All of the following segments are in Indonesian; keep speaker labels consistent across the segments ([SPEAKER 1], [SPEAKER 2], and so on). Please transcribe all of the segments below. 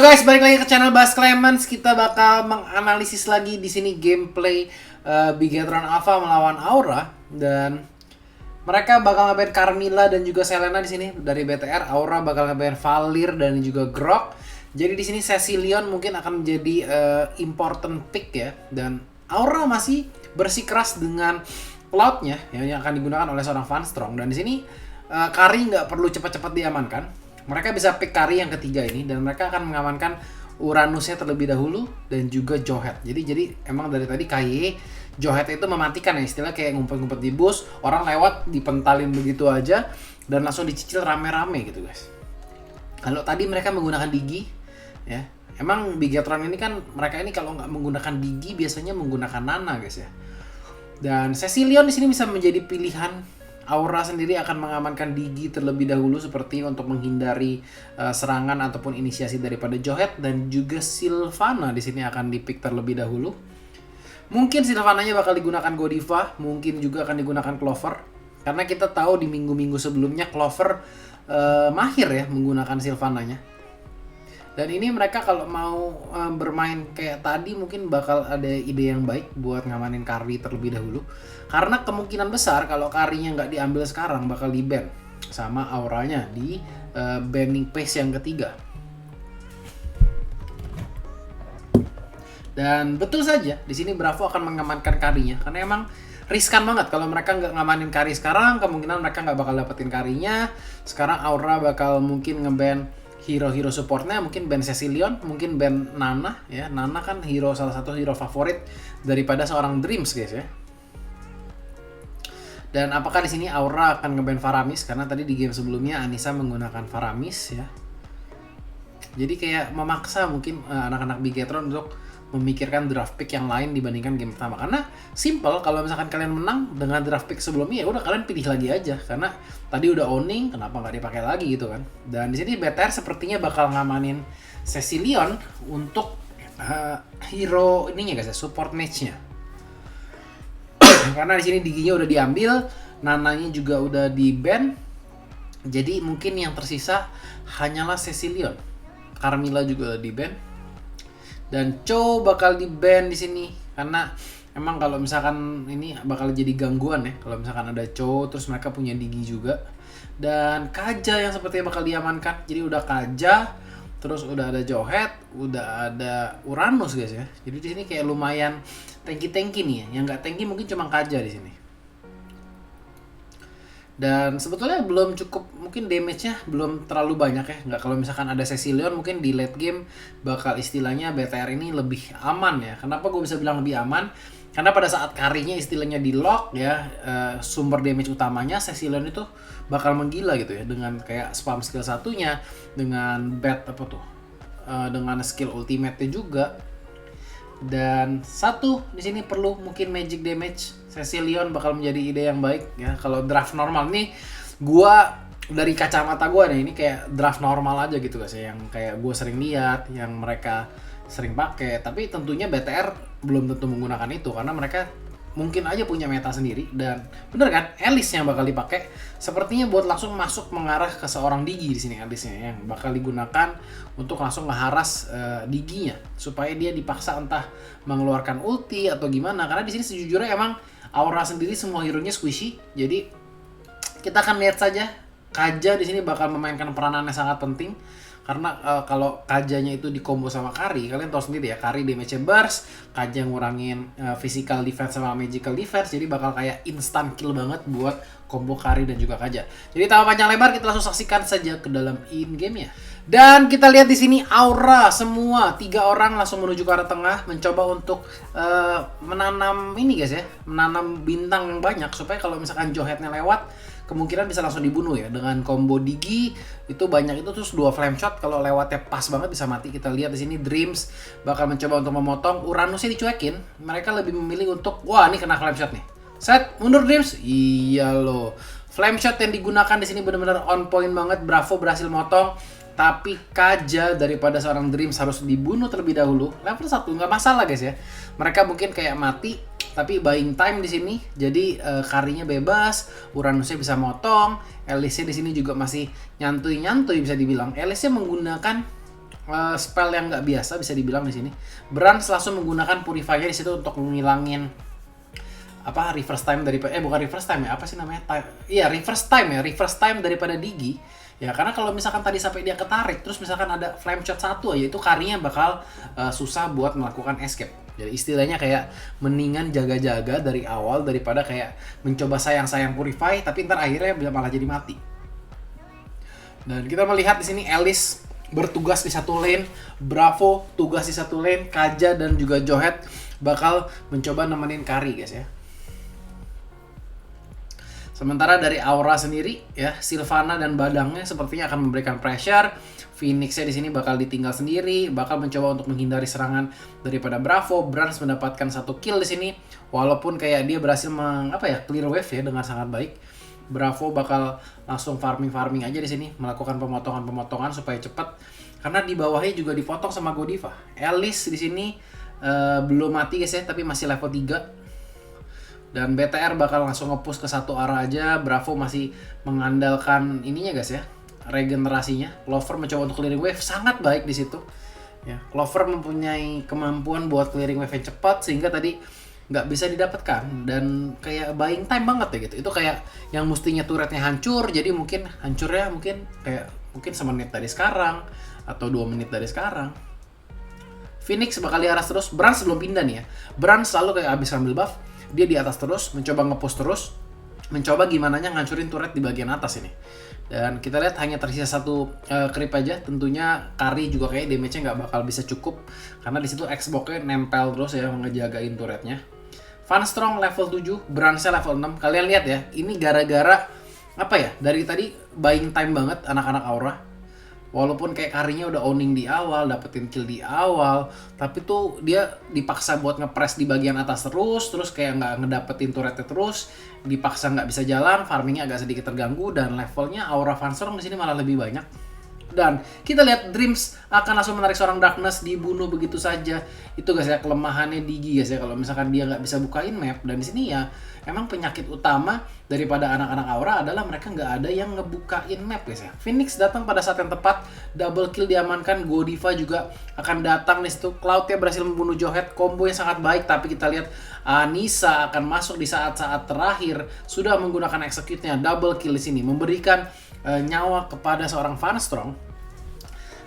[SPEAKER 1] guys, balik lagi ke channel Bas Clemens. Kita bakal menganalisis lagi di sini gameplay Bigetron Alpha melawan Aura, dan mereka bakal nge-ban Carmilla dan juga Selena di sini dari BTR. Aura bakal nge-ban Valir dan juga Grok. Jadi di sini Cecilion mungkin akan menjadi important pick ya, dan Aura masih bersikeras dengan Cloud-nya yang akan digunakan oleh seorang Van Strong. Dan di sini Kari nggak perlu cepat-cepat diamankan. Mereka bisa pick Kari yang ketiga ini, dan mereka akan mengamankan Uranusnya terlebih dahulu dan juga Johet. Jadi emang dari tadi KY Johet itu mematikan ya, istilah kayak ngumpet-ngumpet di bus, orang lewat dipentalin begitu aja dan langsung dicicil rame-rame gitu guys. Kalau tadi mereka menggunakan Digi ya, emang Bigetron ini kan mereka ini kalau nggak menggunakan Digi biasanya menggunakan Nana guys ya. Dan Cecilion di sini bisa menjadi pilihan. Aura sendiri akan mengamankan Digi terlebih dahulu seperti untuk menghindari serangan ataupun inisiasi daripada Johet, dan juga Sylvana di sini akan dipick terlebih dahulu. Mungkin Sylvananya bakal digunakan Godiva, mungkin juga akan digunakan Clover, karena kita tahu di minggu-minggu sebelumnya Clover mahir ya menggunakan Sylvananya. Dan ini mereka kalau mau bermain kayak tadi mungkin bakal ada ide yang baik buat ngamanin Kari terlebih dahulu. Karena kemungkinan besar kalau Karinya nggak diambil sekarang bakal di-ban sama Auranya di banning phase yang ketiga. Dan betul saja di sini Bravo akan mengamankan Karinya, karena emang riskan banget kalau mereka nggak ngamanin Kari sekarang, kemungkinan mereka nggak bakal dapetin Karinya. Sekarang Aura bakal mungkin nge-ban hero-hero supportnya, mungkin ban Cecilion, mungkin ban Nana ya. Nana kan salah satu hero favorit daripada seorang Dreams guys ya. Dan apakah di sini Aura akan nge-ban Faramis, karena tadi di game sebelumnya Anissa menggunakan Faramis ya. Jadi kayak memaksa mungkin anak-anak Bigetron untuk memikirkan draft pick yang lain dibandingkan game pertama. Karena simple, kalau misalkan kalian menang dengan draft pick sebelumnya ya udah kalian pilih lagi aja, karena tadi udah owning, kenapa nggak dipakai lagi gitu kan. Dan di sini BTR sepertinya bakal ngamanin Cecilion untuk hero ininya guys ya, support match-nya. Karena di sini Diginya udah diambil, Nananya juga udah di-ban. Jadi mungkin yang tersisa hanyalah Cecilion. Carmilla juga udah di-ban. Dan Cho bakal di-ban di sini, karena emang kalau misalkan ini bakal jadi gangguan ya kalau misalkan ada Cho terus mereka punya Digi juga. Dan Kaja yang sepertinya bakal diamankan. Jadi udah Kaja, terus udah ada Johet, udah ada Uranus guys ya. Jadi di sini kayak lumayan tanky nih ya. Yang nggak tanky mungkin cuma Kaja di sini. Dan sebetulnya belum cukup, mungkin damage-nya belum terlalu banyak ya. Nggak, kalau misalkan ada Cecilion mungkin di late game bakal istilahnya BTR ini lebih aman ya. Kenapa gue bisa bilang lebih aman? Karena pada saat Karinya istilahnya di lock ya, sumber damage utamanya Cecilion itu bakal menggila gitu ya, dengan kayak spam skill satunya, dengan dengan skill ultimate-nya juga. Dan satu di sini perlu mungkin magic damage. Cecilion bakal menjadi ide yang baik ya. Kalau draft normal nih, gua dari kacamata gua nih, ini kayak draft normal aja gitu guys ya, yang kayak gua sering lihat, yang mereka sering pakai. Tapi tentunya BTR belum tentu menggunakan itu, karena mereka mungkin aja punya meta sendiri. Dan bener kan, Alice yang bakal dipakai sepertinya buat langsung masuk mengarah ke seorang Digi di sini. Alice-nya yang bakal digunakan untuk langsung ngeharas Diginya supaya dia dipaksa entah mengeluarkan ulti atau gimana. Karena di sini sejujurnya emang Aura sendiri semua hero-nya squishy. Jadi kita akan lihat saja. Kaja di sini bakal memainkan peranannya sangat penting. Karena kalau Kajanya itu di combo sama Kari, kalian tahu sendiri ya, Kari damage burst, Kaja ngurangin physical defense sama magical defense, jadi bakal kayak instant kill banget buat combo Kari dan juga Kaja. Jadi tanpa panjang lebar, kita langsung saksikan saja ke dalam in game-nya. Dan kita lihat di sini Aura semua 3 orang langsung menuju ke arah tengah, mencoba untuk menanam ini guys ya, menanam bintang yang banyak supaya kalau misalkan Johet-nya lewat, kemungkinan bisa langsung dibunuh ya. Dengan combo Digi itu banyak itu, terus 2 flame shot kalau lewatnya pas banget bisa mati. Kita lihat di sini Dreams bakal mencoba untuk memotong, Uranusnya dicuekin. Mereka lebih memilih untuk, wah ini kena flame shot nih. Set, mundur Dreams. Iya loh. Flame shot yang digunakan di sini benar-benar on point banget. Bravo berhasil motong. Tapi Kaja daripada seorang Dreams harus dibunuh terlebih dahulu. Level 1 nggak masalah guys ya. Mereka mungkin kayak mati, tapi buying time di sini. Jadi Karinya bebas, Uranusnya bisa motong, Alice di sini juga masih nyantui bisa dibilang. Alice menggunakan spell yang nggak biasa bisa dibilang di sini. Brands langsung menggunakan Purify di situ untuk menghilangin apa reverse time daripada bukan reverse time ya, apa sih namanya, iya reverse time daripada Digi ya, karena kalau misalkan tadi sampai dia ketarik terus misalkan ada flame shot satu aja, itu karinya bakal susah buat melakukan escape. Jadi istilahnya kayak mendingan jaga-jaga dari awal daripada kayak mencoba sayang-sayang Purify tapi ntar akhirnya malah jadi mati. Dan kita melihat di sini Alice bertugas di satu lane, Bravo tugas di satu lane, Kaja dan juga Johet bakal mencoba nemenin Kari guys ya. Sementara dari Aura sendiri ya, Sylvana dan Badangnya sepertinya akan memberikan pressure. Phoenixnya di sini bakal ditinggal sendiri, bakal mencoba untuk menghindari serangan daripada Bravo. Brands mendapatkan satu kill di sini, walaupun kayak dia berhasil clear wave ya dengan sangat baik. Bravo bakal langsung farming aja di sini, melakukan pemotongan supaya cepat. Karena di bawahnya juga dipotong sama Godiva. Alice di sini belum mati guys ya, tapi masih level 3. Dan BTR bakal langsung nge-push ke satu arah aja. Bravo masih mengandalkan ininya guys ya, regenerasinya. Clover mencoba untuk clearing wave, sangat baik di situ. Ya, Clover mempunyai kemampuan buat clearing wave yang cepat sehingga tadi nggak bisa didapatkan, dan kayak buying time banget ya gitu. Itu kayak yang mestinya turretnya hancur, jadi mungkin hancurnya mungkin semenit dari sekarang atau 2 menit dari sekarang. Phoenix bakal diaras terus. Brands belum pindah nih ya. Brands selalu kayak abis ambil buff, dia di atas terus, mencoba nge-push terus, mencoba gimana ngancurin turret di bagian atas ini. Dan kita lihat hanya tersisa satu creep aja. Tentunya Kari juga kayak damage-nya nggak bakal bisa cukup, karena di situ Xbox-nya nempel terus ya, ngejagain turretnya. Funstrong level 7, Brands level 6. Kalian lihat ya, ini gara-gara apa ya, dari tadi buying time banget anak-anak Aura. Walaupun kayak Karinya udah owning di awal, dapetin kill di awal, tapi tuh dia dipaksa buat ngepress di bagian atas terus kayak nggak ngedapetin turretnya terus, dipaksa nggak bisa jalan, farmingnya agak sedikit terganggu, dan levelnya Aura Funstrong di sini malah lebih banyak. Dan kita lihat Dreams akan langsung menarik seorang Darkness, dibunuh begitu saja. Itu guys ya kelemahannya Digi guys ya, kalau misalkan dia nggak bisa bukain map. Dan di sini ya emang penyakit utama daripada anak-anak Aura adalah mereka nggak ada yang ngebukain map guys ya. Phoenix datang pada saat yang tepat, double kill diamankan. Godiva juga akan datang di situ. Cloud-nya berhasil membunuh Johet, combo yang sangat baik. Tapi kita lihat Anissa akan masuk di saat-saat terakhir, sudah menggunakan execute-nya, double kill di sini, memberikan nyawa kepada seorang Funstrong.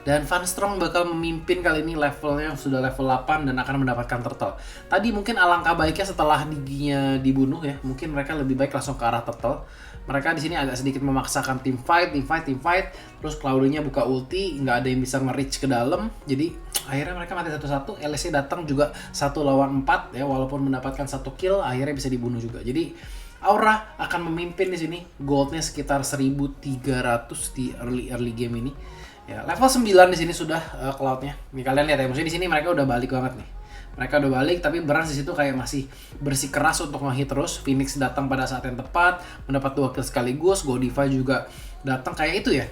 [SPEAKER 1] Dan Funstrong bakal memimpin kali ini, levelnya sudah level 8 dan akan mendapatkan turtle. Tadi mungkin alangkah baiknya setelah Diginya dibunuh ya, mungkin mereka lebih baik langsung ke arah turtle. Mereka di sini agak sedikit memaksakan team fight. Terus Claudia buka ulti, nggak ada yang bisa nge-reach ke dalam. Jadi akhirnya mereka mati satu-satu. LSC datang juga 1 lawan 4 ya, walaupun mendapatkan 1 kill, akhirnya bisa dibunuh juga. Jadi Aura akan memimpin di sini, goldnya sekitar 1.300 di early game ini. Ya, level 9 di sini sudah Cloud-nya. Nih kalian lihat ya, maksudnya di sini mereka udah balik banget nih. Mereka udah balik, tapi Brands di situ kayak masih bersikeras untuk nge-hit terus. Phoenix datang pada saat yang tepat, mendapat 2 kill sekaligus. Godiva juga datang kayak itu ya.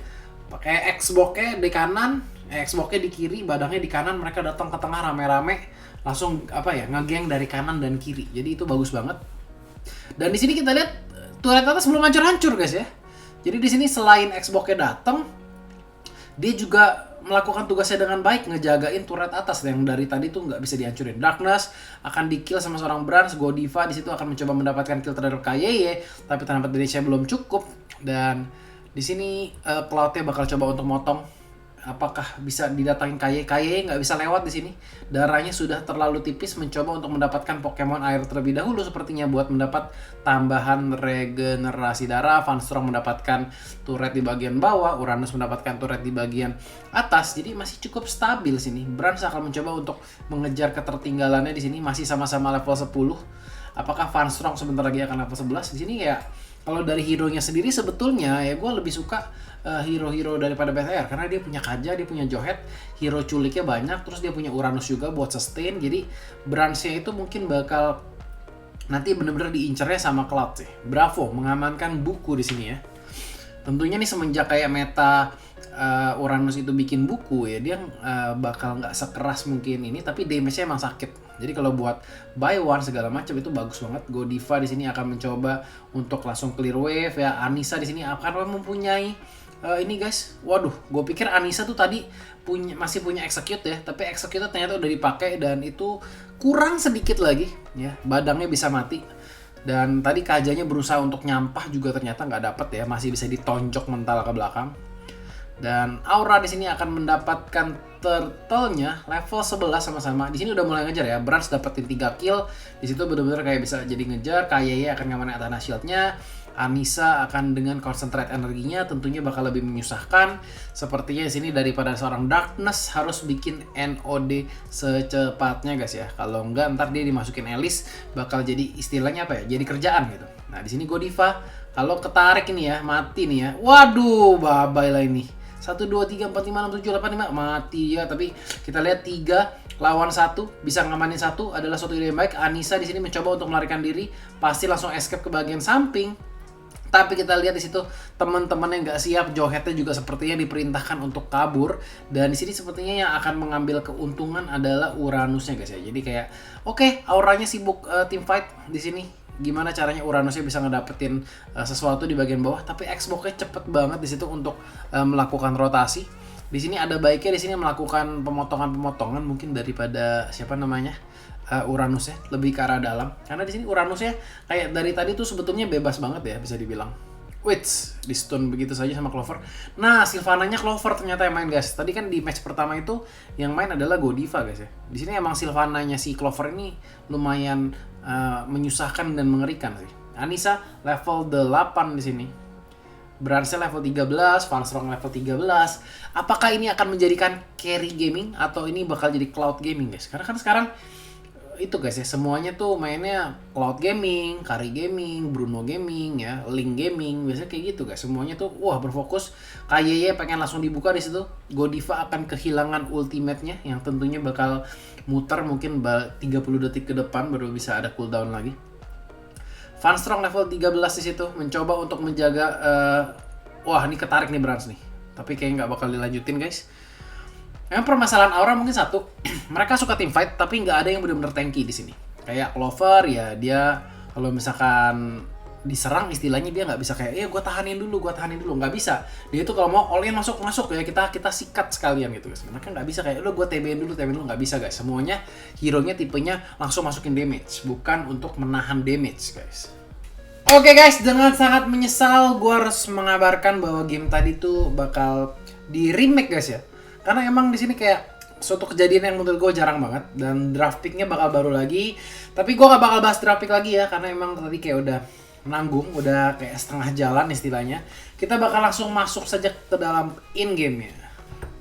[SPEAKER 1] Pakai Xbox-nya di kanan, Xbox-nya di kiri, Badangnya di kanan, mereka datang ke tengah rame-rame, langsung ngegeng dari kanan dan kiri. Jadi itu bagus banget. Dan di sini kita lihat turret atas belum hancur-hancur guys ya. Jadi di sini selain Xbox-nya datang, dia juga melakukan tugasnya dengan baik, ngejagain turret atas yang dari tadi tuh nggak bisa dihancurin. Darkness akan di-kill sama seorang Brands. Godiva di situ akan mencoba mendapatkan kill terhadap KYY, tapi ternyata damage-nya belum cukup. Dan di sini Cloud-nya bakal coba untuk motong. Apakah bisa didatangin KYY nggak bisa lewat di sini. Darahnya sudah terlalu tipis, mencoba untuk mendapatkan Pokemon air terlebih dahulu sepertinya buat mendapat tambahan regenerasi darah. Funstrong mendapatkan turret di bagian bawah, Uranus mendapatkan turret di bagian atas. Jadi masih cukup stabil sini. Brands akan mencoba untuk mengejar ketertinggalannya di sini, masih sama-sama level 10. Apakah Funstrong sebentar lagi akan level 11? Di sini ya kalau dari hero-nya sendiri sebetulnya ya gue lebih suka hero-hero daripada BTR, karena dia punya Kaja, dia punya Johet, hero culiknya banyak, terus dia punya Uranus juga buat sustain. Jadi Brands-nya itu mungkin bakal nanti bener-bener diincernya sama Cloud sih. Bravo mengamankan buku di sini ya. Tentunya nih semenjak kayak meta Uranus itu bikin buku ya, dia bakal nggak sekeras mungkin ini, tapi damage-nya emang sakit. Jadi kalau buat buy one segala macam itu bagus banget. Godiva di sini akan mencoba untuk langsung clear wave ya. Anissa di sini akan mempunyai Ini guys, waduh, gue pikir Anissa tuh tadi masih punya execute ya, tapi execute ternyata udah dipakai dan itu kurang sedikit lagi ya, badangnya bisa mati. Dan tadi Kajanya berusaha untuk nyampah juga ternyata nggak dapet ya, masih bisa ditonjok mental ke belakang. Dan Aura di sini akan mendapatkan turtle-nya level 11 sama-sama. Di sini udah mulai ngejar ya. Brans dapetin 3 kill. Di situ benar-benar kayak bisa jadi ngejar. Kayeye akan ngamanin Athena Shield-nya. Anissa akan dengan concentrate energinya tentunya bakal lebih menyusahkan. Sepertinya di sini daripada seorang Darkness harus bikin NOD secepatnya guys ya. Kalau enggak ntar dia dimasukin Alice bakal jadi istilahnya apa ya? Jadi kerjaan gitu. Nah, di sini Godiva kalau ketarik ini ya, mati nih ya. Waduh, bye-bye lah ini. 1 2 3 4 5 6 7 8 5 mati ya, tapi kita lihat 3 lawan 1 bisa ngamanin 1 adalah suatu ide yang baik. Anissa di sini mencoba untuk melarikan diri, pasti langsung escape ke bagian samping. Tapi kita lihat di situ teman-teman yang nggak siap, Johetnya juga sepertinya diperintahkan untuk kabur. Dan di sini sepertinya yang akan mengambil keuntungan adalah Uranusnya guys ya. Jadi kayak oke, auranya sibuk team fight di sini. Gimana caranya Uranusnya bisa ngedapetin sesuatu di bagian bawah, tapi Xbox-nya cepet banget di situ untuk melakukan rotasi. Di sini ada baiknya di sini melakukan pemotongan-pemotongan mungkin daripada siapa namanya? Uranus ya, lebih ke arah dalam. Karena di sini Uranus ya kayak dari tadi tuh sebetulnya bebas banget ya bisa dibilang. Wits, di stun begitu saja sama Clover. Nah, Sylvananya Clover ternyata yang main guys. Tadi kan di match pertama itu yang main adalah Godiva guys ya. Di sini emang Sylvananya si Clover ini lumayan menyusahkan dan mengerikan sih. Anissa level 8 di sini. Bransnya level 13, Farstrong level 13. Apakah ini akan menjadikan carry gaming atau ini bakal jadi cloud gaming guys? Karena kan sekarang itu guys ya, semuanya tuh mainnya cloud gaming, carry gaming, Bruno gaming ya, Link gaming, biasanya kayak gitu guys. Semuanya tuh wah berfokus. Kayeye pengen langsung dibuka di situ. Godiva akan kehilangan ultimate-nya yang tentunya bakal muter mungkin 30 detik ke depan baru bisa ada cooldown lagi. Farstrong level 13 di situ mencoba untuk menjaga wah ini ketarik nih Brans nih. Tapi kayaknya nggak bakal dilanjutin guys. Yang permasalahan Aura mungkin satu, mereka suka team fight tapi nggak ada yang benar-benar tanky di sini. Kayak Clover ya dia kalau misalkan diserang istilahnya dia nggak bisa kayak gue tahanin dulu nggak bisa. Dia itu kalau mau all in masuk ya kita sikat sekalian gitu guys. Mereka nggak bisa kayak gue TB-in dulu nggak bisa guys. Semuanya hero-nya tipenya langsung masukin damage, bukan untuk menahan damage guys. Oke guys, dengan sangat menyesal gue harus mengabarkan bahwa game tadi tuh bakal di remake guys ya. Karena emang di sini kayak suatu kejadian yang menurut gue jarang banget dan draft pick-nya bakal baru lagi. Tapi gue gak bakal bahas draft pick lagi ya karena emang tadi kayak udah nanggung, udah kayak setengah jalan istilahnya. Kita bakal langsung masuk saja ke dalam in game-nya.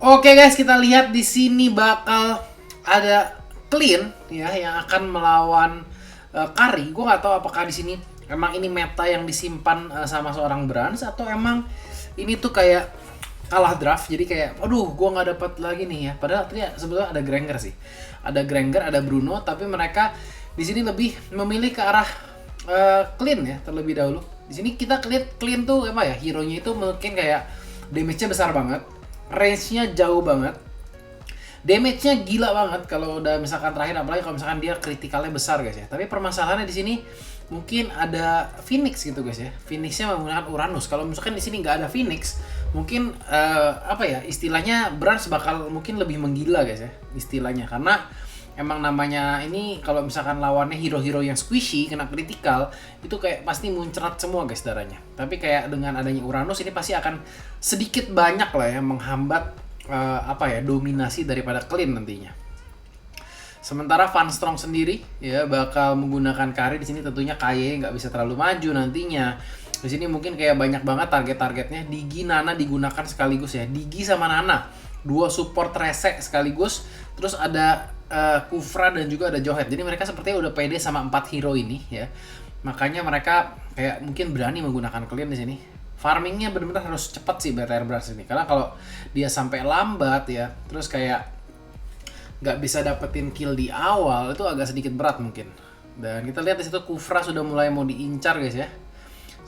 [SPEAKER 1] Oke guys, kita lihat di sini bakal ada Clean ya yang akan melawan Kari. Gue nggak tahu apakah di sini emang ini meta yang disimpan sama seorang Brans atau emang ini tuh kayak kalah draft, jadi kayak aduh gue nggak dapat lagi nih ya, padahal tadi sebetulnya ada Granger sih, ada Granger, ada Bruno, tapi mereka di sini lebih memilih ke arah Clean ya terlebih dahulu. Di sini kita Clean tuh apa ya, hero-nya itu mungkin kayak damage-nya besar banget, range-nya jauh banget, damage-nya gila banget kalau udah misalkan terakhir, apalagi kalau misalkan dia kritikalnya besar guys ya. Tapi permasalahannya di sini mungkin ada Phoenix gitu guys ya. Phoenix-nya menggunakan Uranus. Kalau misalkan di sini nggak ada Phoenix, mungkin apa ya istilahnya Brans bakal mungkin lebih menggila guys ya istilahnya, karena emang namanya ini kalau misalkan lawannya hero-hero yang squishy kena kritikal itu kayak pasti muncrat semua guys darahnya. Tapi kayak dengan adanya Uranus ini pasti akan sedikit banyak lah ya menghambat apa ya dominasi daripada Clean nantinya. Sementara Farstrong sendiri ya bakal menggunakan Kari di sini, tentunya Kaye nggak bisa terlalu maju nantinya. Di sini mungkin kayak banyak banget target-targetnya. Digi, Nana digunakan sekaligus ya. Digi sama Nana, dua support rese sekaligus. Terus ada Kufra dan juga ada Johet. Jadi mereka sepertinya udah pede sama 4 hero ini ya. Makanya mereka kayak mungkin berani menggunakan Clean di sini. Farmingnya benar-benar harus cepat sih BTR Brans ini. Karena kalau dia sampai lambat ya, terus kayak nggak bisa dapetin kill di awal, itu agak sedikit berat mungkin. Dan kita lihat di situ Kufra sudah mulai mau diincar guys ya.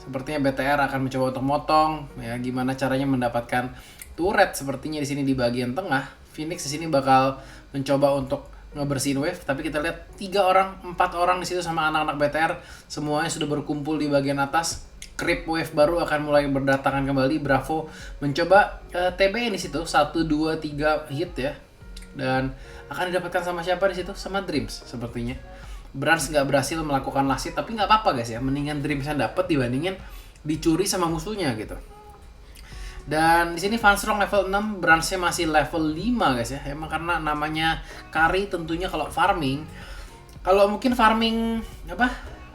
[SPEAKER 1] Sepertinya BTR akan mencoba untuk motong ya, gimana caranya mendapatkan turret sepertinya di sini di bagian tengah. Phoenix di sini bakal mencoba untuk ngebersihin wave, tapi kita lihat 3 orang, 4 orang di situ sama anak-anak BTR semuanya sudah berkumpul di bagian atas. Creep wave baru akan mulai berdatangan kembali. Bravo mencoba TBE di situ 1 2 3 hit ya. Dan akan didapatkan sama siapa di situ? Sama Dreams sepertinya. Brans nggak berhasil melakukan last hit, tapi nggak apa-apa guys ya. Mendingan Dreams yang dapat dibandingin dicuri sama musuhnya gitu. Dan di sini Fanstrong level 6, Bransnya masih level 5 guys ya. Emang karena namanya carry tentunya kalau farming, kalau mungkin farming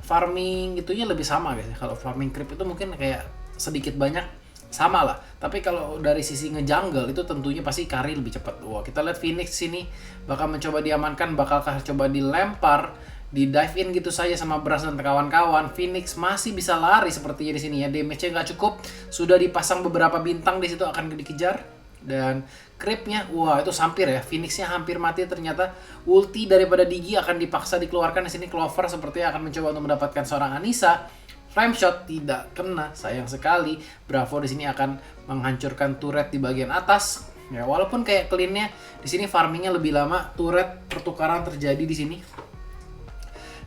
[SPEAKER 1] farming itunya lebih sama guys ya. Kalau farming creep itu mungkin kayak sedikit banyak sama lah. Tapi kalau dari sisi ngejungle itu tentunya pasti carry lebih cepat. Wah, kita lihat Phoenix sini bakal mencoba diamankan, bakalkah coba dilempar, di dive in gitu saja sama Brans dan kawan-kawan. Phoenix masih bisa lari sepertinya di sini ya. Damage-nya nggak cukup. Sudah dipasang beberapa bintang di situ akan dikejar. Dan creepnya, wah itu hampir ya. Phoenix-nya hampir mati ternyata. Ulti daripada Digi akan dipaksa dikeluarkan di sini. Clover sepertinya akan mencoba untuk mendapatkan seorang Anissa. Flame shot tidak kena, sayang sekali. Bravo di sini akan menghancurkan turret di bagian atas. Ya, walaupun kayak clean-nya di sini farmingnya lebih lama, turret pertukaran terjadi di sini.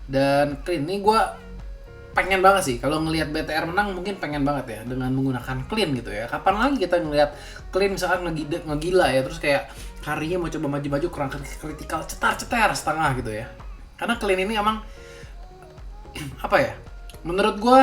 [SPEAKER 1] Dan clean ini gue pengen banget sih kalau ngelihat BTR menang, mungkin pengen banget ya dengan menggunakan clean gitu ya. Kapan lagi kita ngelihat clean misalkan ngegila ya, terus kayak carry-nya mau coba maju-maju kurang kritikal, cetar-cetar setengah gitu ya. Karena clean ini emang apa ya? Menurut gue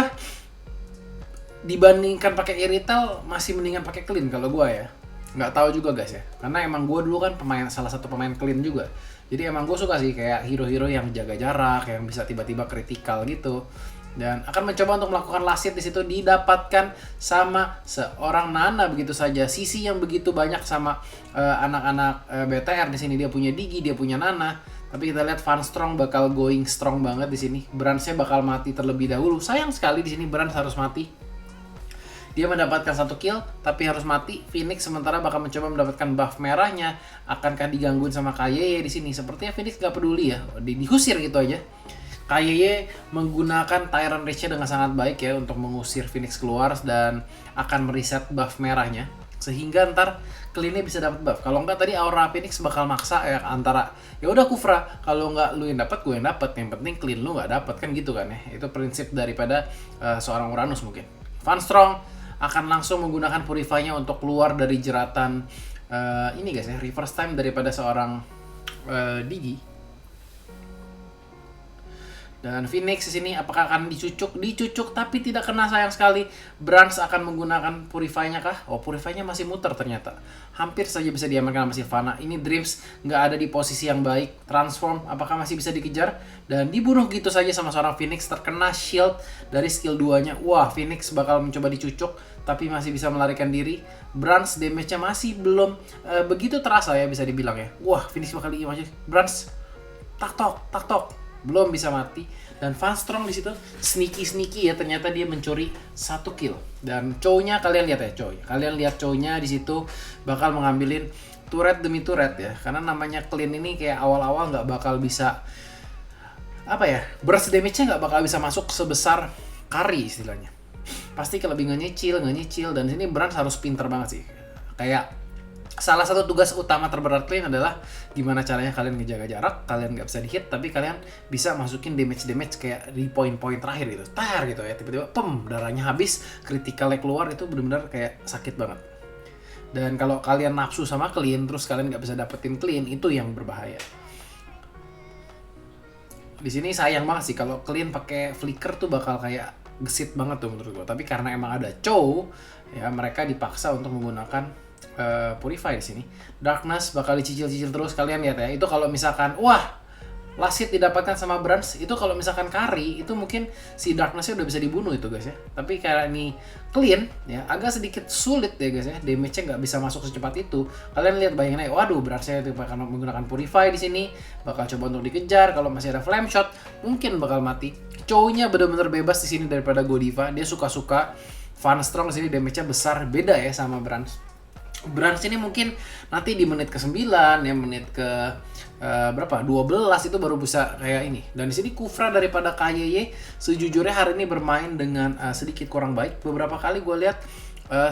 [SPEAKER 1] dibandingkan pakai Iritel masih mendingan pakai clean kalau gue ya. Nggak tahu juga guys ya, karena emang gue dulu kan salah satu pemain clean juga. Jadi emang gue suka sih kayak hero-hero yang jaga jarak, yang bisa tiba-tiba kritikal gitu. Dan akan mencoba untuk melakukan last hit di situ, didapatkan sama seorang Nana begitu saja. Sisi yang begitu banyak sama anak-anak BTR di sini, dia punya Digi, dia punya Nana. Tapi kita lihat Fanstrong bakal going strong banget di sini. Bransnya bakal mati terlebih dahulu. Sayang sekali di sini Brans harus mati. Dia mendapatkan 1 kill, tapi harus mati. Phoenix sementara bakal mencoba mendapatkan buff merahnya. Akankah digangguin sama KYY di sini? Sepertinya Phoenix gak peduli ya, dihusir gitu aja. KYY menggunakan Tyrant Rage-nya dengan sangat baik ya untuk mengusir Phoenix keluar dan akan mereset buff merahnya. Sehingga ntar clean-nya bisa dapat buff. Kalau enggak tadi Aura Phoenix bakal maksa ya antara ya udah Kufra, kalau enggak lu yang dapat gue yang dapat, yang penting clean lu nggak dapat kan gitu kan ya. Itu prinsip daripada seorang Uranus mungkin. Fanstrong akan langsung menggunakan Purify-nya untuk keluar dari jeratan ini guys ya, reverse time daripada seorang Digi. Dan Phoenix di sini apakah akan dicucuk? Dicucuk tapi tidak kena, sayang sekali. Brans akan menggunakan Purify-nya kah? Oh, Purify-nya masih muter ternyata. Hampir saja bisa diamankan sama Sylvana. Ini Dreams nggak ada di posisi yang baik. Transform, apakah masih bisa dikejar? Dan dibunuh gitu saja sama seorang Phoenix. Terkena shield dari skill 2-nya. Wah, Phoenix bakal mencoba dicucuk tapi masih bisa melarikan diri. Brans damage-nya masih belum begitu terasa ya bisa dibilang ya. Wah, Phoenix bakal diimajin. Brans tak tok belum bisa mati. Dan Fanstrong di situ sneaky ya, ternyata dia mencuri 1 kill. Dan Chow-nya kalian lihat ya, kalian lihat Chow-nya di situ bakal mengambilin turret demi turret ya, karena namanya clean ini kayak awal-awal nggak bakal bisa apa ya, burst damage-nya nggak bakal bisa masuk sebesar carry istilahnya. Pasti kalau lebih nge-nyicil dan sini Brans harus pinter banget sih. Kayak salah satu tugas utama terberat clean adalah gimana caranya kalian ngejaga jarak, kalian nggak bisa di-hit, tapi kalian bisa masukin damage kayak di poin-poin terakhir gitu, tar gitu ya, tiba-tiba darahnya habis, kritikalnya keluar, itu benar-benar kayak sakit banget. Dan kalau kalian nafsu sama clean, terus kalian nggak bisa dapetin clean, itu yang berbahaya. Di sini sayang banget sih kalau clean pakai flicker tuh bakal kayak gesit banget tuh menurut gue. Tapi karena emang ada Chow, ya mereka dipaksa untuk menggunakan Purify di sini. Darkness bakal dicicil-cicil terus, kalian lihat ya. Itu kalau misalkan last hit didapatkan sama Brans, itu kalau misalkan carry itu mungkin si Darkness-nya udah bisa dibunuh itu guys ya. Tapi kayak ini clean ya agak sedikit sulit ya guys ya. Damage-nya nggak bisa masuk secepat itu. Kalian lihat bayanginnya, waduh Brans-nya itu bakal menggunakan Purify di sini, bakal coba untuk dikejar. Kalau masih ada Flame Shot mungkin bakal mati. Chow-nya benar-benar bebas di sini daripada Godiva. Dia suka-suka. Fanstrong di sini damage-nya besar, beda ya sama Brans. Brans ini mungkin nanti di menit ke-9 ya, menit ke berapa? 12 itu baru bisa kayak ini. Dan di sini Kufra daripada KYY sejujurnya hari ini bermain dengan sedikit kurang baik. Beberapa kali gue lihat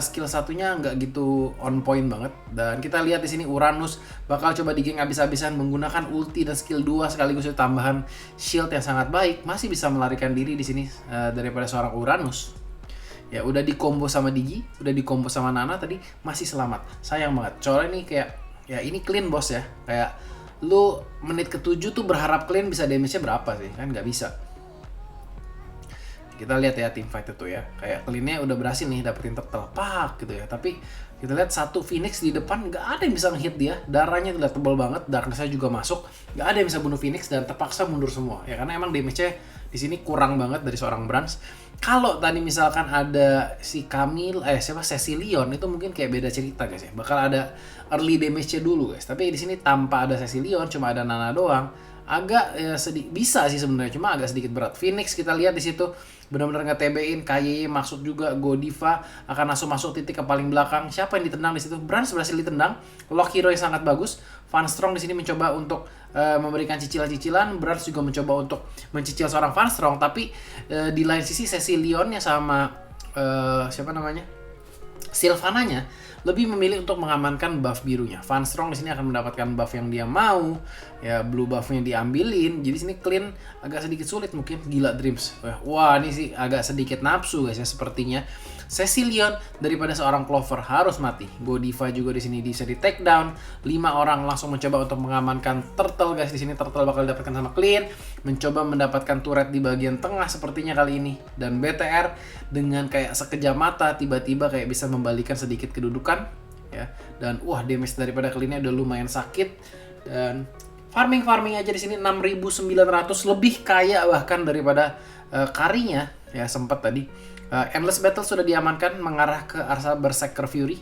[SPEAKER 1] skill satunya nggak gitu on point banget. Dan kita lihat di sini Uranus bakal coba di geng habis-habisan menggunakan ulti dan skill 2 sekaligus tambahan shield yang sangat baik, masih bisa melarikan diri di sini daripada seorang Uranus. Ya udah di combo sama Digi, udah di combo sama Nana tadi masih selamat. Sayang banget. Soalnya ini kayak ya ini clean bos ya. Kayak lu menit ke-7 tuh berharap clean bisa damage-nya berapa sih? Kan nggak bisa. Kita lihat ya team fight itu ya, kayak clean-nya udah berhasil nih dapetin turtle pak gitu ya, tapi kita lihat satu Phoenix di depan nggak ada yang bisa ngehit dia, darahnya udah tebal banget, darkness-nya juga masuk, nggak ada yang bisa bunuh Phoenix dan terpaksa mundur semua ya karena emang damage-nya di sini kurang banget dari seorang Brans. Kalau tadi misalkan ada si Cecilion itu mungkin kayak beda cerita guys ya, bakal ada early damage-nya dulu guys, tapi di sini tanpa ada Cecilion cuma ada Nana doang, agak ya bisa sih sebenarnya, cuma agak sedikit berat. Phoenix kita lihat di situ benar-benar nge-TB-in, KYY masuk juga, Godiva akan langsung masuk titik ke paling belakang. Siapa yang ditendang di situ? Brans berhasil ditendang. Lock hero yang sangat bagus. Van Strong di sini mencoba untuk memberikan cicilan-cicilan. Brans juga mencoba untuk mencicil seorang Van Strong, tapi di lain sisi Cecilionnya sama siapa namanya? Sylvananya lebih memilih untuk mengamankan buff birunya. Van Strong di sini akan mendapatkan buff yang dia mau, ya blue buffnya diambilin. Jadi sini clean agak sedikit sulit mungkin. Gila Dreams. Wah ini sih agak sedikit nafsu guys ya sepertinya. Cecilion daripada seorang Clover harus mati. Godiva juga di sini bisa di take down. 5 orang langsung mencoba untuk mengamankan Turtle guys. Di sini Turtle bakal didapatkan sama Clean. Mencoba mendapatkan turret di bagian tengah sepertinya kali ini. Dan BTR dengan kayak sekejap mata tiba-tiba kayak bisa membalikan sedikit kedudukan ya. Dan wah damage daripada Clean-nya udah lumayan sakit. Dan farming aja di sini 6.900 lebih kaya bahkan daripada karinya ya sempat tadi. Endless Battle sudah diamankan mengarah ke arah Berserker Fury.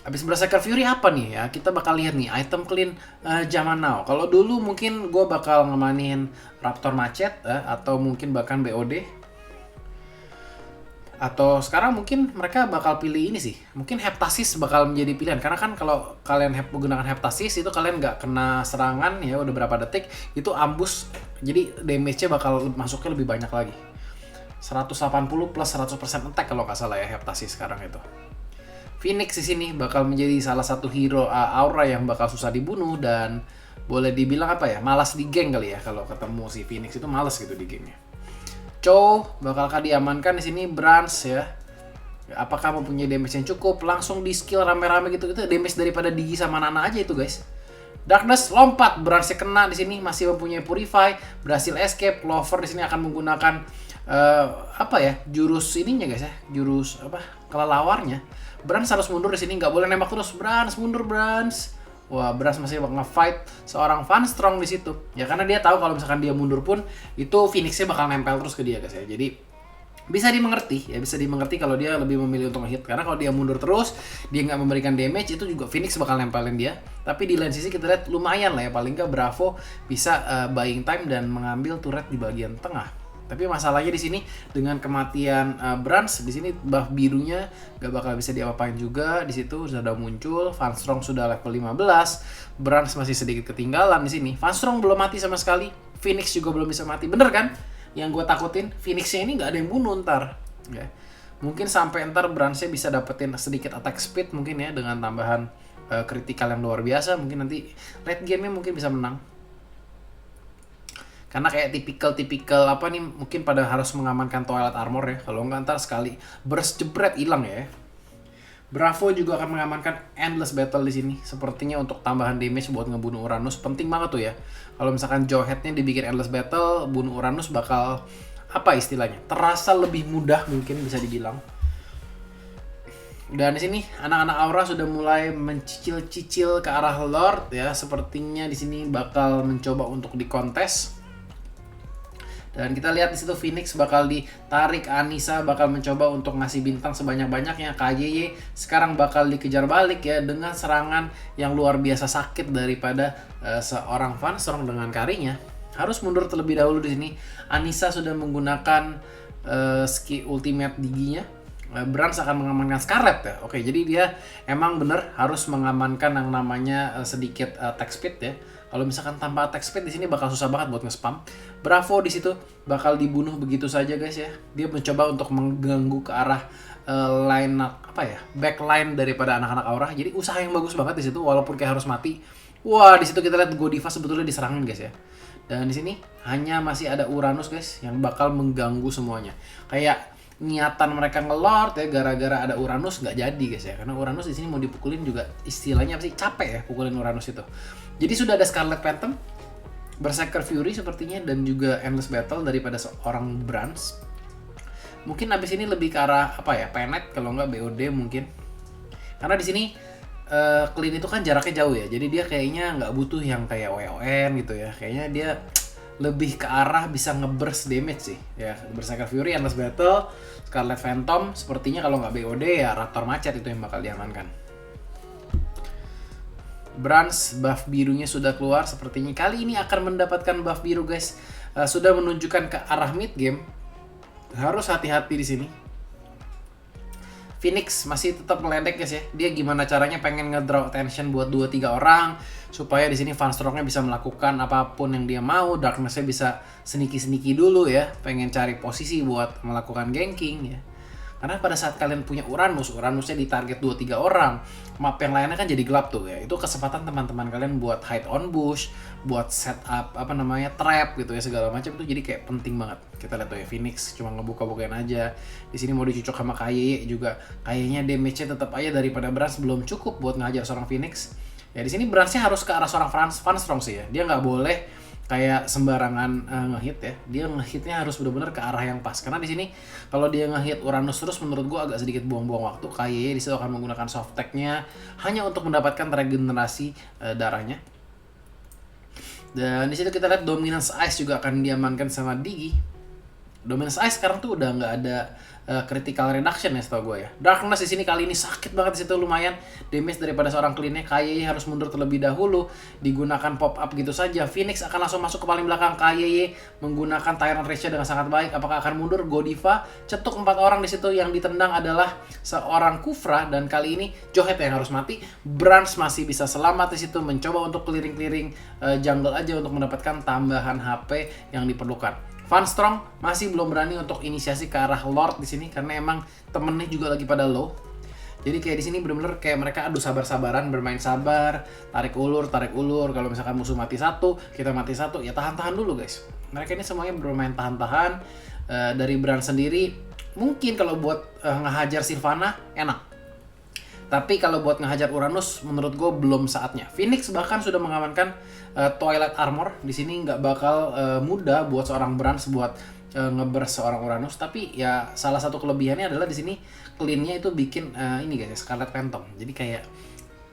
[SPEAKER 1] Habis Berserker Fury apa nih ya? Kita bakal lihat nih item clean zaman now. Kalau dulu mungkin gue bakal ngemanin Raptor Macet atau mungkin bahkan BOD. Atau sekarang mungkin mereka bakal pilih ini sih. Mungkin Heptasis bakal menjadi pilihan. Karena kan kalau kalian menggunakan Heptasis itu kalian nggak kena serangan ya udah berapa detik. Itu ambus. Jadi damage-nya bakal masuknya lebih banyak lagi. 180 plus 100% attack kalau nggak salah ya Heptasis sekarang itu. Phoenix di sini bakal menjadi salah satu hero aura yang bakal susah dibunuh dan boleh dibilang apa ya, malas di geng kali ya kalau ketemu si Phoenix itu malas gitu di gengnya. Chow bakalkah diamankan di sini Brans ya. Apakah mempunyai damage yang cukup? Langsung di skill rame-rame gitu damage daripada Digi sama Nana aja itu guys. Darkness lompat, Bransnya kena di sini masih mempunyai Purify, berhasil escape. Clover di sini akan menggunakan apa ya jurus ininya guys ya, jurus apa kelelawarnya. Brans harus mundur di sini, nggak boleh nembak terus. Brans mundur Brans. Wah Brans masih nge-fight seorang Van Strong di situ ya karena dia tahu kalau misalkan dia mundur pun itu Phoenix-nya bakal nempel terus ke dia guys ya. Jadi bisa dimengerti kalau dia lebih memilih untuk nge-hit karena kalau dia mundur terus dia nggak memberikan damage itu juga Phoenix bakal nempelin dia. Tapi di lain sisi kita lihat lumayan lah ya, paling nggak Bravo bisa buying time dan mengambil turret di bagian tengah. Tapi masalahnya di sini dengan kematian Brans di sini buff birunya gak bakal bisa diapa-apain juga. Di situ sudah muncul Van Strong sudah level 15, Brans masih sedikit ketinggalan di sini. Van Strong belum mati sama sekali, Phoenix juga belum bisa mati. Bener kan? Yang gue takutin Phoenixnya ini nggak ada yang bunuh ntar. Ya. Mungkin sampai ntar Bransnya bisa dapetin sedikit attack speed mungkin ya dengan tambahan critical yang luar biasa. Mungkin nanti late game-nya mungkin bisa menang. Karena kayak tipikal apa nih mungkin pada harus mengamankan Twilight Armor ya. Kalau nggak ntar sekali burst jebret hilang ya. Bravo juga akan mengamankan Endless Battle di sini. Sepertinya untuk tambahan damage buat ngebunuh Uranus penting banget tuh ya. Kalau misalkan Jawhead-nya dibikin Endless Battle, bunuh Uranus bakal apa istilahnya? Terasa lebih mudah mungkin bisa dibilang. Dan di sini anak-anak Aura sudah mulai mencicil-cicil ke arah Lord ya. Sepertinya di sini bakal mencoba untuk dikontes. Dan kita lihat di situ Phoenix bakal ditarik, Anissa bakal mencoba untuk ngasih bintang sebanyak-banyaknya. KYY sekarang bakal dikejar balik ya dengan serangan yang luar biasa sakit daripada seorang Van Strong dengan karinya. Harus mundur terlebih dahulu di sini. Anissa sudah menggunakan skill ultimate Diginya. Brans akan mengamankan Scarlet ya. Oke, jadi dia emang bener harus mengamankan yang namanya sedikit attack speed ya. Kalau misalkan tanpa attack speed di sini bakal susah banget buat nge-spam. Bravo di situ bakal dibunuh begitu saja guys ya. Dia mencoba untuk mengganggu ke arah line apa ya? Backline daripada anak-anak Aura. Jadi usaha yang bagus banget di situ walaupun kayak harus mati. Wah, di situ kita lihat Godiva sebetulnya diserangin guys ya. Dan di sini hanya masih ada Uranus guys yang bakal mengganggu semuanya. Kayak niatan mereka ngelord ya gara-gara ada Uranus nggak jadi guys ya, karena Uranus di sini mau dipukulin juga istilahnya apa sih, capek ya pukulin Uranus itu. Jadi sudah ada Scarlet Phantom, Berserker Fury sepertinya, dan juga Endless Battle daripada seorang Brands. Mungkin abis ini lebih ke arah apa ya, Penet kalau nggak BOD mungkin, karena di sini Clean itu kan jaraknya jauh ya, jadi dia kayaknya nggak butuh yang kayak WON gitu ya, kayaknya dia lebih ke arah bisa ngeburst damage sih ya. Berserker Fury, Endless Battle, Scarlet Phantom, sepertinya kalau nggak BOD ya Raptor Macet itu yang bakal diamankan. Brands buff birunya sudah keluar, sepertinya kali ini akan mendapatkan buff biru guys. Sudah menunjukkan ke arah mid game, harus hati-hati di sini. Phoenix masih tetap meledek guys ya. Dia gimana caranya pengen ngedraw attention buat 2-3 orang supaya di sini Funstrongnya bisa melakukan apapun yang dia mau. Darkness-nya bisa sneaky dulu ya, pengen cari posisi buat melakukan ganking ya. Karena pada saat kalian punya Uranusnya ditarget 2-3 orang, map yang lainnya kan jadi gelap tuh ya. Itu kesempatan teman-teman kalian buat hide on bush, buat setup trap gitu ya, segala macam itu jadi kayak penting banget. Kita lihat tuh ya, Phoenix cuma ngebuka-bukain aja. Di sini mau dicocok sama KYY juga. Kayaknya damage-nya tetap aja daripada Brands belum cukup buat ngajar seorang Phoenix. Ya di sini Brands-nya harus ke arah seorang Funstrong sih ya. Dia nggak boleh kayak sembarangan ngehit ya. Dia ngehitnya harus benar-benar ke arah yang pas. Karena di sini kalau dia ngehit Uranus terus, menurut gua agak sedikit buang-buang waktu. KYY di situ akan menggunakan soft tag-nya hanya untuk mendapatkan regenerasi darahnya. Dan di situ kita lihat Dominance Ice juga akan diamankan sama Digi. Dominance Ice sekarang tuh udah nggak ada critical reduction ya setahu gue ya. Darkness di sini kali ini sakit banget di situ, lumayan damage daripada seorang Clean-nya. KYY harus mundur terlebih dahulu, digunakan pop up gitu saja. Phoenix akan langsung masuk ke paling belakang. KYY menggunakan Tyrant Rage dengan sangat baik. Apakah akan mundur? Godiva cetuk 4 orang di situ, yang ditendang adalah seorang Kufra, dan kali ini Johet yang harus mati. Brands masih bisa selamat di situ, mencoba untuk clearing jungle aja untuk mendapatkan tambahan HP yang diperlukan. Funstrong masih belum berani untuk inisiasi ke arah Lord di sini karena emang temennya juga lagi pada low. Jadi kayak di sini bener-bener kayak mereka adu sabar-sabaran, bermain sabar, tarik ulur. Kalau misalkan musuh mati satu, kita mati satu, ya tahan-tahan dulu guys. Mereka ini semuanya bermain tahan-tahan. Dari Brand sendiri, mungkin kalau buat ngehajar Sylvana enak. Tapi kalau buat ngehajar Uranus, menurut gue belum saatnya. Phoenix bahkan sudah mengamankan Twilight Armor. Di sini nggak bakal mudah buat seorang Brands buat ngeburst seorang Uranus. Tapi ya salah satu kelebihannya adalah di sini Clean-nya itu bikin ini guys, Scarlet Phantom. Jadi kayak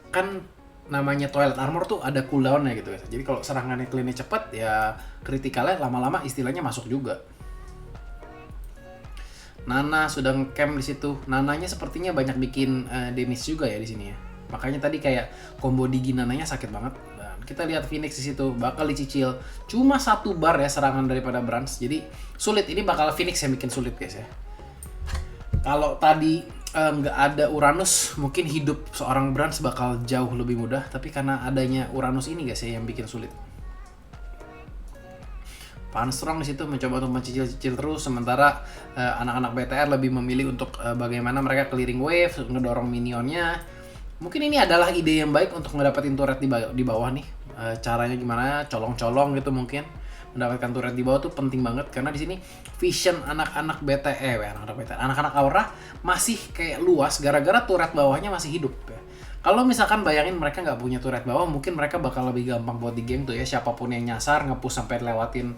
[SPEAKER 1] kan namanya Twilight Armor tuh ada cooldown-nya gitu guys. Jadi kalau serangannya Clean-nya cepet, ya kritikalnya lama-lama istilahnya masuk juga. Nana sudah ngecamp di situ. Nananya sepertinya banyak bikin damage juga ya di sini ya. Makanya tadi kayak combo Digi Nananya sakit banget. Dan kita lihat Phoenix di situ bakal dicicil. Cuma 1 bar ya serangan daripada Brands. Jadi sulit, ini bakal Phoenix yang bikin sulit guys ya. Kalau tadi nggak ada Uranus, mungkin hidup seorang Brands bakal jauh lebih mudah. Tapi karena adanya Uranus ini guys ya yang bikin sulit. Funstrong di situ mencoba untuk mencicil-cicil terus, sementara anak-anak BTR lebih memilih untuk bagaimana mereka clearing wave, ngedorong minionnya. Mungkin ini adalah ide yang baik untuk ngedapetin turret di bawah nih. Caranya gimana? Colong-colong gitu mungkin. Mendapatkan turret di bawah tuh penting banget karena di sini vision anak-anak anak-anak Aura masih kayak luas gara-gara turret bawahnya masih hidup ya. Kalau misalkan bayangin mereka nggak punya turret bawah, mungkin mereka bakal lebih gampang buat di game tuh ya. Siapapun yang nyasar, nge-push sampai lewatin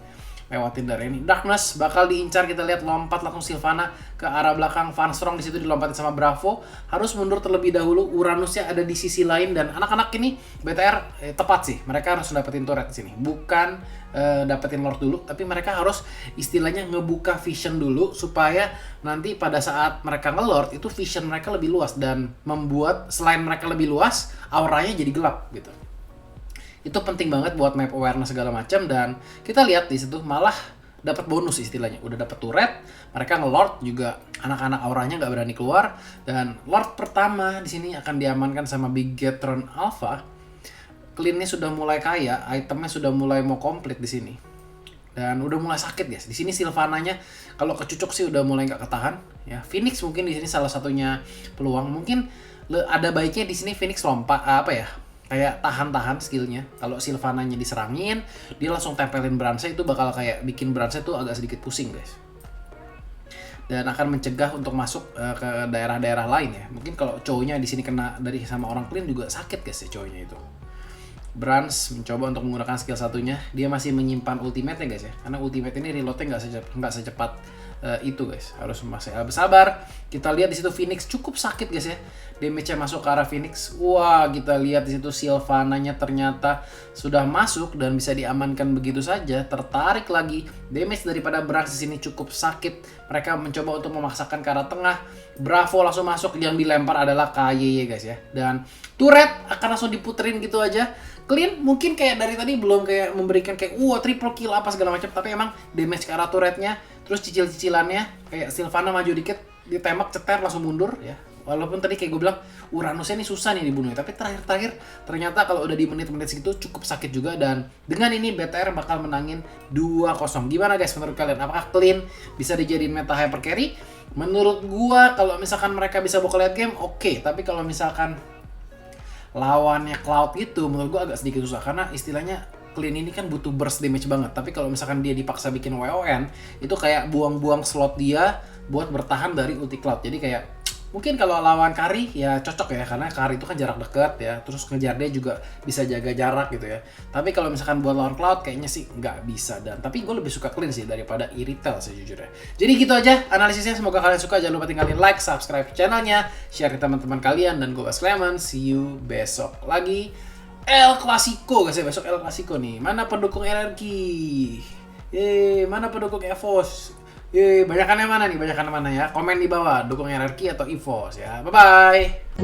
[SPEAKER 1] dari ini. Darkness bakal diincar, kita lihat lompat langsung Sylvana ke arah belakang. Funstrong di situ dilompatin sama Bravo, harus mundur terlebih dahulu. Uranusnya ada di sisi lain, dan anak-anak ini BTR tepat sih. Mereka harus dapetin turret di sini. Bukan dapetin Lord dulu, tapi mereka harus istilahnya ngebuka vision dulu supaya nanti pada saat mereka nge-Lord itu vision mereka lebih luas dan membuat selain mereka lebih luas, auranya jadi gelap gitu. Itu penting banget buat map awareness segala macam, dan kita lihat di situ malah dapat bonus istilahnya. Udah dapat turret, mereka nge-Lord juga, anak-anak auranya nggak berani keluar, dan Lord pertama di sini akan diamankan sama Bigetron Alpha. Clean-nya sudah mulai kaya, itemnya sudah mulai mau komplit di sini. Dan udah mulai sakit guys. Di sini Sylvananya kalau kecucuk sih udah mulai nggak ketahan ya. Phoenix mungkin di sini salah satunya peluang. Mungkin ada baiknya di sini Phoenix lompat kayak tahan-tahan skillnya. Kalau Sylvananya diserangin, dia langsung tempelin Brandsnya, itu bakal kayak bikin Brandsnya tuh agak sedikit pusing guys. dan akan mencegah untuk masuk ke daerah-daerah lain ya. Mungkin kalau cowoknya di sini kena dari sama orang clean juga sakit guys ya cowoknya itu. Brans mencoba untuk menggunakan skill satunya. Dia masih menyimpan ultimate-nya guys ya. Karena ultimate ini reload-nya nggak secepat itu guys. Harus masih bersabar. Kita lihat di situ Phoenix cukup sakit guys ya. Damage-nya masuk ke arah Phoenix. Wah, kita lihat di situ Sylvana-nya ternyata sudah masuk dan bisa diamankan begitu saja. Tertarik lagi. Damage daripada Brans di sini cukup sakit. Mereka mencoba untuk memaksakan ke arah tengah. Bravo langsung masuk. Yang dilempar adalah KYY guys ya. Dan turret akan langsung diputerin gitu aja. Clean mungkin kayak dari tadi belum kayak memberikan kayak triple kill apa segala macam, tapi emang damage ke arah turretnya, terus cicil-cicilannya kayak Sylvana maju dikit ditembak ceter langsung mundur ya. Walaupun tadi kayak gue bilang Uranusnya ini susah nih dibunuh, tapi terakhir ternyata kalau udah di menit-menit segitu cukup sakit juga. Dan dengan ini BTR bakal menangin 2-0. Gimana guys menurut kalian? Apakah Clean bisa dijadiin meta hyper carry? Menurut gua kalau misalkan mereka bisa bawa late game oke, tapi kalau misalkan lawannya Cloud gitu menurut gue agak sedikit susah, karena istilahnya Clean ini kan butuh burst damage banget. Tapi kalau misalkan dia dipaksa bikin WON itu kayak buang-buang slot dia buat bertahan dari ulti Cloud. Jadi kayak mungkin kalau lawan Kari ya cocok ya, karena Kari itu kan jarak dekat ya, terus ngejar dia juga bisa jaga jarak gitu ya. Tapi kalau misalkan buat lawan Cloud kayaknya sih nggak bisa. Dan tapi gue lebih suka Clean sih daripada Iritel sejujurnya. Jadi gitu aja analisisnya, semoga kalian suka. Jangan lupa tinggalin like, subscribe channelnya, share ke teman-teman kalian, dan gue Bas Clement. See you besok lagi El Clasico guys ya. Besok El Clasico nih. Mana pendukung RRQ? Mana pendukung EVOS? Banyakannya mana nih? Banyakannya mana ya? Komen di bawah, dukung RRQ atau EVOS ya. Bye-bye!